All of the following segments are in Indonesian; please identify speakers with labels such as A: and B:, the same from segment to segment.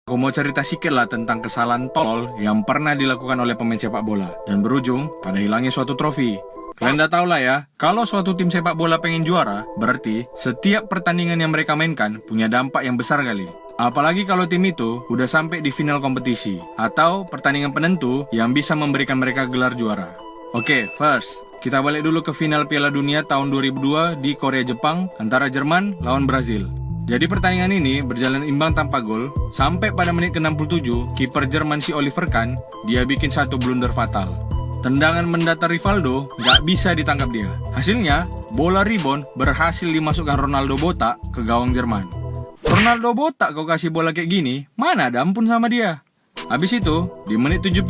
A: Aku mau cerita sikit lah tentang kesalahan tolol yang pernah dilakukan oleh pemain sepak bola dan berujung pada hilangnya suatu trofi. Kalian udah tau lah ya, kalau suatu tim sepak bola pengen juara, berarti setiap pertandingan yang mereka mainkan punya dampak yang besar kali. Apalagi kalau tim itu udah sampai di final kompetisi atau pertandingan penentu yang bisa memberikan mereka gelar juara. Oke, first, kita balik dulu ke final Piala Dunia tahun 2002 di Korea Jepang antara Jerman lawan Brazil. Jadi pertandingan ini berjalan imbang tanpa gol sampai pada menit ke-67 kiper Jerman si Oliver Kahn dia bikin satu blunder fatal. Tendangan mendatar Rivaldo gak bisa ditangkap dia. Hasilnya bola rebound berhasil dimasukkan Ronaldo botak ke gawang Jerman. Ronaldo botak kau kasih bola kayak gini, mana ada ampun sama dia. Habis itu, di menit 79,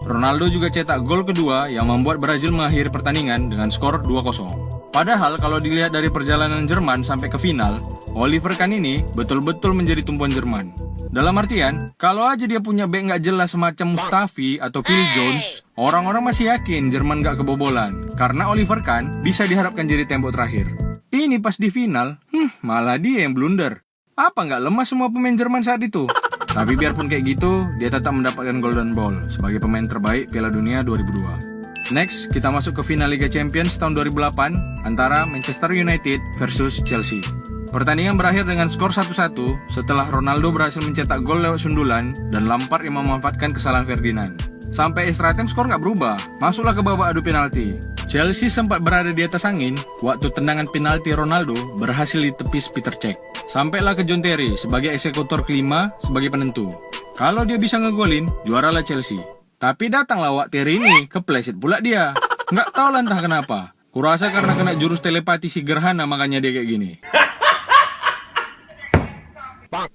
A: Ronaldo juga cetak gol kedua yang membuat Brazil mengakhiri pertandingan dengan skor 2-0. Padahal kalau dilihat dari perjalanan Jerman sampai ke final, Oliver Kahn ini betul-betul menjadi tumpuan Jerman. Dalam artian, kalau aja dia punya bek nggak jelas semacam Mustafi atau Phil Jones, orang-orang masih yakin Jerman nggak kebobolan, karena Oliver Kahn bisa diharapkan jadi tembok terakhir. Ini pas di final, malah dia yang blunder. Apa nggak lemah semua pemain Jerman saat itu? Tapi biarpun kayak gitu, dia tetap mendapatkan Golden Ball sebagai pemain terbaik Piala Dunia 2002. Next, kita masuk ke final Liga Champions tahun 2008 antara Manchester United versus Chelsea. Pertandingan berakhir dengan skor 1-1 setelah Ronaldo berhasil mencetak gol lewat sundulan dan Lampard yang memanfaatkan kesalahan Ferdinand. Sampai extra time skor nggak berubah, masuklah ke babak adu penalti. Chelsea sempat berada di atas angin waktu tendangan penalti Ronaldo berhasil ditepis Peter Cech. Sampailah ke John Terry sebagai eksekutor kelima sebagai penentu. Kalau dia bisa ngegolin, juaralah Chelsea. Tapi datanglah Wak Terry ini, kepleset pula dia. Nggak tahu lah entah kenapa. Kurasa karena kena jurus telepati si Gerhana makanya dia kayak gini.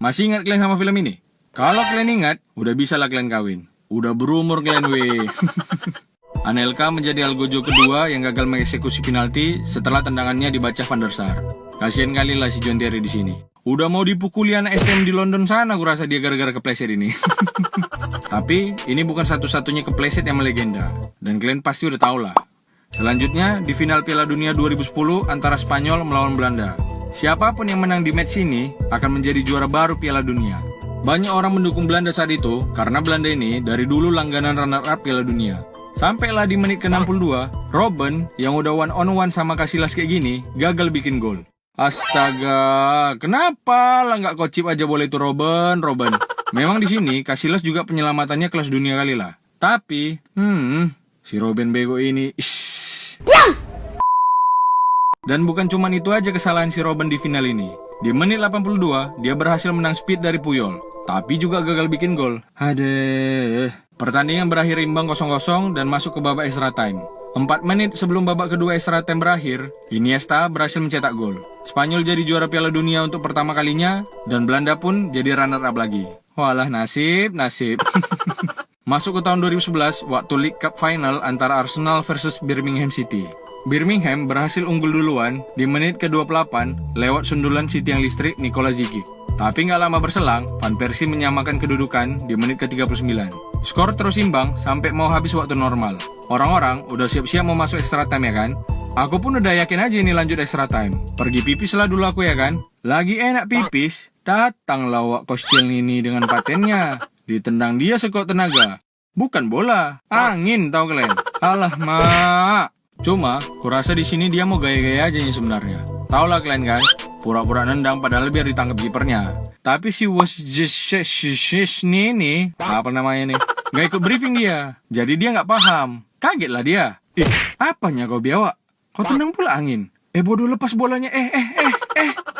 A: Masih ingat kalian sama film ini? Kalau kalian ingat, udah bisa lah kalian kawin. Udah berumur kalian weh. Anelka menjadi algojo kedua yang gagal mengeksekusi penalti setelah tendangannya dibaca Van der Sar. Kasian kali lah si John Terry di sini. Udah mau dipukuli anak STM di London sana, gue rasa dia gara-gara kepleset ini. Tapi ini bukan satu-satunya kepleset yang melegenda, dan kalian pasti udah tau lah. Selanjutnya di final Piala Dunia 2010 antara Spanyol melawan Belanda. Siapapun yang menang di match ini akan menjadi juara baru Piala Dunia. Banyak orang mendukung Belanda saat itu karena Belanda ini dari dulu langganan runner-up Piala Dunia. Sampailah di menit ke-62, Robben yang udah one-on-one sama Casillas kayak gini gagal bikin gol. Astaga, kenapa lah nggak kocip aja bola itu Robben? Memang di sini Casillas juga penyelamatannya kelas dunia kali lah. Tapi, si Robben bego ini, Dan bukan cuma itu aja kesalahan si Robben di final ini. Di menit 82, dia berhasil menang speed dari Puyol, tapi juga gagal bikin gol. Aduh. Pertandingan berakhir imbang 0-0 dan masuk ke babak extra time. 4 menit sebelum babak kedua extra time berakhir, Iniesta berhasil mencetak gol. Spanyol jadi juara Piala Dunia untuk pertama kalinya, dan Belanda pun jadi runner-up lagi. Walah nasib. Masuk ke tahun 2011, waktu League Cup Final antara Arsenal versus Birmingham City. Birmingham berhasil unggul duluan di menit ke-28 lewat sundulan City yang listrik Nikola Zigic. Tapi nggak lama berselang, Van Persie menyamakan kedudukan di menit ke-39. Skor terus imbang sampai mau habis waktu normal. Orang-orang udah siap-siap mau masuk extra time ya kan? Aku pun udah yakin aja ini lanjut extra time. Pergi pipis lah dulu aku ya kan? Lagi enak pipis, datanglah Wak Koscielny ini dengan patennya. Ditendang dia sekuat tenaga. Bukan bola, angin tau kalian. Alah mak. Cuma, kurasa di sini dia mau gaya-gaya aja nih sebenarnya. Tau lah kalian kan? Pura-pura nendang padahal biar ditangkap kipernya. Tapi si ini, apa namanya nih? Gak ikut briefing dia. Jadi dia gak paham. Kaget lah dia. Apanya kau biawak? Kau tendang pula angin. Bodoh lepas bolanya.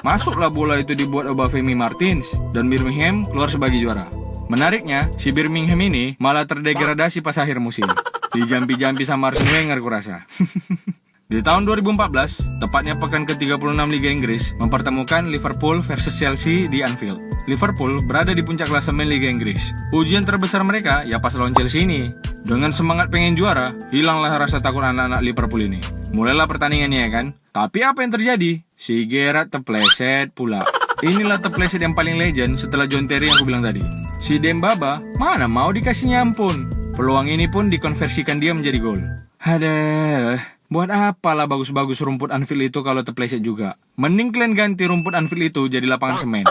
A: Masuklah bola itu dibuat Obafemi Martins. Dan Birmingham keluar sebagai juara. Menariknya, si Birmingham ini malah terdegradasi pas akhir musim. Dijampi-jampi sama Arsene Wenger kurasa. Di tahun 2014, tepatnya pekan ke-36 Liga Inggris, mempertemukan Liverpool versus Chelsea di Anfield. Liverpool berada di puncak klasemen Liga Inggris. Ujian terbesar mereka ya pas lawan Chelsea ini. Dengan semangat pengen juara, hilanglah rasa takut anak-anak Liverpool ini. Mulailah pertandingannya ya kan? Tapi apa yang terjadi? Si Gerrard terpleset pula. Inilah terpleset yang paling legend setelah John Terry yang aku bilang tadi. Si Dembaba mana mau dikasihnya ampun. Peluang ini pun dikonversikan dia menjadi gol. Aduh, buat apalah bagus-bagus rumput Anfield itu kalau terpleset juga. Mending kalian ganti rumput Anfield itu jadi lapangan semen.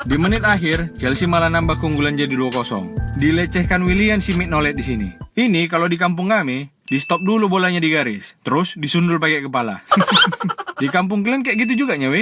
A: Di menit akhir, Chelsea malah nambah keunggulan jadi 2-0. Dilecehkan Willian si Mignolet di sini. Ini kalau di kampung kami, di stop dulu bolanya di garis, terus disundul pakai kepala. Di kampung kalian kayak gitu juga nyawe?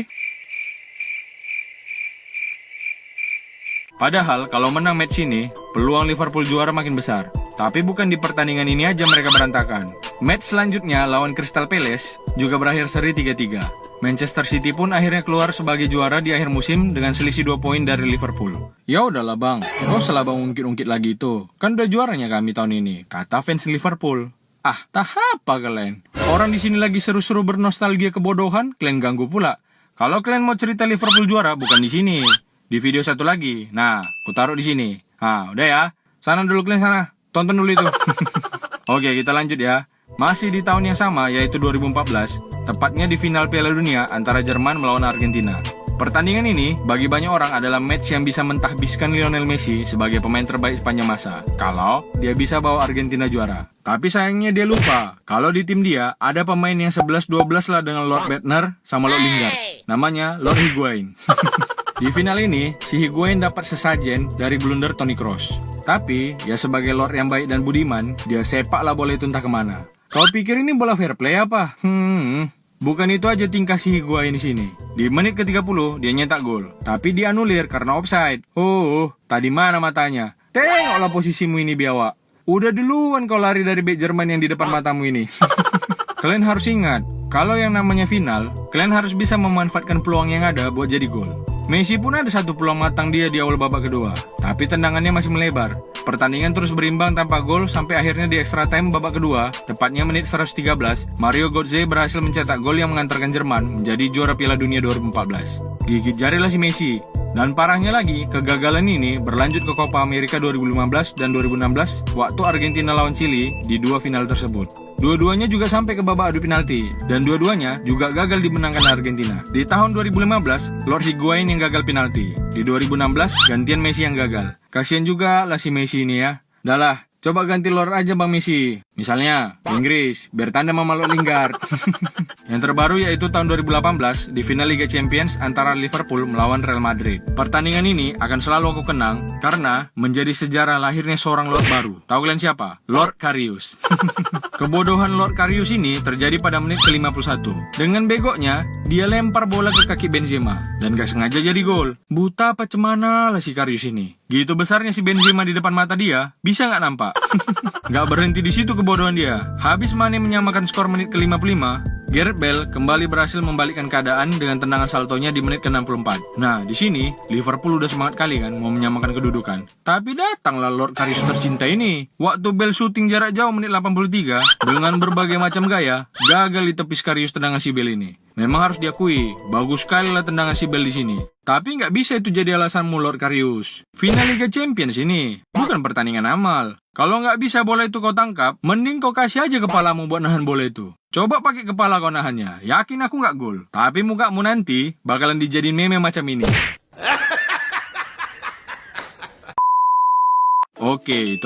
A: Padahal kalau menang match ini, peluang Liverpool juara makin besar. Tapi bukan di pertandingan ini aja mereka berantakan. Match selanjutnya lawan Crystal Palace juga berakhir seri 3-3. Manchester City pun akhirnya keluar sebagai juara di akhir musim dengan selisih 2 poin dari Liverpool. Ya udahlah bang, kau salah bang ungkit-ungkit lagi itu. Kan udah juaranya kami tahun ini, kata fans Liverpool. Ah, tak apa kalian. Orang di sini lagi seru-seru bernostalgia kebodohan, kalian ganggu pula. Kalau kalian mau cerita Liverpool juara, bukan di sini. Di video satu lagi. Nah, ku taruh di sini. Nah, udah ya. Sana dulu kalian sana. Tonton dulu itu. Oke, kita lanjut ya. Masih di tahun yang sama, yaitu 2014, tepatnya di final Piala Dunia antara Jerman melawan Argentina. Pertandingan ini, bagi banyak orang adalah match yang bisa mentahbiskan Lionel Messi sebagai pemain terbaik sepanjang masa. Kalau dia bisa bawa Argentina juara. Tapi sayangnya dia lupa, kalau di tim dia ada pemain yang 11-12 lah dengan Lord Bettner sama Lord Lingard. Namanya Lord Higuain. Di final ini, si Higuain dapat sesajen dari blunder Toni Kroos. Tapi, ya sebagai Lord yang baik dan budiman, dia sepaklah bola itu entah kemana. Kau pikir ini bola fair play apa? Bukan itu aja tingkah si Higuain di sini. Di menit ke-30, dia nyetak gol. Tapi dianulir karena offside. Oh, tadi mana matanya? Tengoklah posisimu ini biawak. Udah duluan kau lari dari bek Jerman yang di depan matamu ini. Kalian harus ingat, kalau yang namanya final, kalian harus bisa memanfaatkan peluang yang ada buat jadi gol. Messi pun ada satu peluang matang dia di awal babak kedua, tapi tendangannya masih melebar. Pertandingan terus berimbang tanpa gol sampai akhirnya di extra time babak kedua, tepatnya menit 113, Mario Götze berhasil mencetak gol yang mengantarkan Jerman menjadi juara Piala Dunia 2014. Gigit jarilah si Messi. Dan parahnya lagi, kegagalan ini berlanjut ke Copa America 2015 dan 2016 waktu Argentina lawan Chili di dua final tersebut. Dua-duanya juga sampai ke babak adu penalti, dan dua-duanya juga gagal dimenangkan Argentina. Di tahun 2015, Lord Higuain yang gagal penalti. Di 2016, gantian Messi yang gagal. Kasian juga lah si Messi ini ya. Dahlah, coba ganti Lord aja Bang Messi. Misalnya, Inggris, biar tanda sama Lord Lingard. Yang terbaru yaitu tahun 2018 di final Liga Champions antara Liverpool melawan Real Madrid. Pertandingan ini akan selalu aku kenang karena menjadi sejarah lahirnya seorang Lord baru. Tahu kalian siapa? Lord Karius. Kebodohan Lord Karius ini terjadi pada menit ke-51. Dengan begoknya, dia lempar bola ke kaki Benzema dan gak sengaja jadi gol. Buta apa cemana lah si Karius ini. Gitu besarnya si Benzema di depan mata dia, bisa gak nampak? Gak berhenti di situ kebodohan dia. Habis Mane menyamakan skor menit ke-55, Gareth Bale kembali berhasil membalikkan keadaan dengan tendangan saltonya di menit ke-64. Nah, di sini Liverpool udah semangat kali kan mau menyamakan kedudukan. Tapi datanglah Lord Karius tercinta ini. Waktu Bale syuting jarak jauh menit 83 dengan berbagai macam gaya, gagal ditepis Karius tendangan si Bale ini. Memang harus diakui, bagus sekali lah tendangan si Bale di sini. Tapi nggak bisa itu jadi alasanmu Lord Karius. Final Liga Champions ini, bukan pertandingan amal. Kalau nggak bisa bola itu kau tangkap, mending kau kasih aja kepalamu buat nahan bola itu. Coba pakai kepala kau nahannya, yakin aku nggak gol. Tapi mukamu nanti bakalan dijadiin meme macam ini. Oke, itu aja.